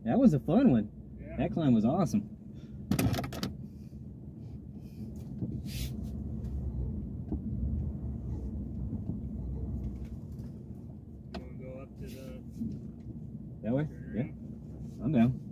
That was a fun one. Yeah. That climb was awesome. You want to go up to the... That way? Yeah. I'm down.